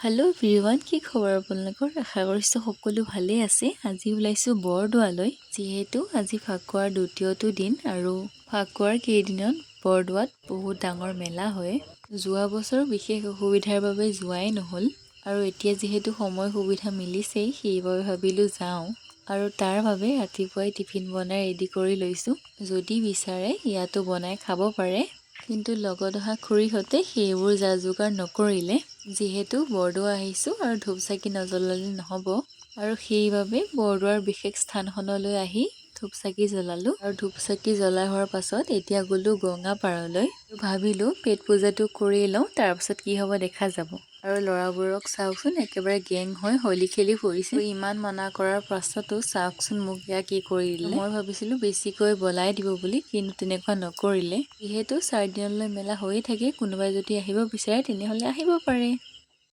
Hello' everyone, কি খবৰ আপোনালোকৰ? আশা কৰিছোঁ সকলো ভালেই আছে। আজি ওলাইছোঁ বৰদোৱালৈ, যিহেতু আজি ফাকুৱাৰ দ্বিতীয়টো দিন আৰু ফাকুৱাৰ কেইদিনত বৰদোৱাত বহুত ডাঙৰ মেলা হয়। যোৱা বছৰ বিশেষ অসুবিধাৰ বাবে যোৱাই নহ'ল আৰু এতিয়া যিহেতু সময় সুবিধা মিলিছেই, সেইবাবে ভাবিলোঁ যাওঁ আৰু তাৰ বাবে ৰাতিপুৱাই টিফিন বনাই ৰেডি কৰি লৈছোঁ। যদি বিচাৰে ইয়াতো বনাই খাব পাৰে, কিন্তু লগত অহা খুৰীহঁতে সেইবোৰ যা যোগাৰ নকৰিলে। যিহেতু বৰদোৱা আহিছোঁ আৰু ধূপ চাকি নজ্বলালে নহ'ব, আৰু সেইবাবে বৰদোৱাৰ বিশেষ স্থানখনলৈ আহি ধূপ চাকি জ্বলালোঁ আৰু ধূপ চাকি জ্বলাই হোৱাৰ পাছত এতিয়া গ'লোঁ গঙা পাৰলৈ। ভাবিলোঁ পেট পূজাটো কৰি লওঁ, তাৰপাছত কি হ'ব দেখা যাব। আৰু ল'ৰাবোৰক চাওকচোন, একেবাৰে গেং হৈ হোলী খেলি ফুৰিছে। ইমান মানা কৰাৰ পাছতো চাওকচোন মোক এয়া কি কৰি দিলে। মই ভাবিছিলোঁ বেছিকৈ বলাই দিব বুলি, কিন্তু তেনেকুৱা নকৰিলে। যিহেতু 4 দিনলৈ মেলা হৈয়ে থাকে, কোনোবাই যদি আহিব বিচাৰে তেনেহ'লে আহিব পাৰে।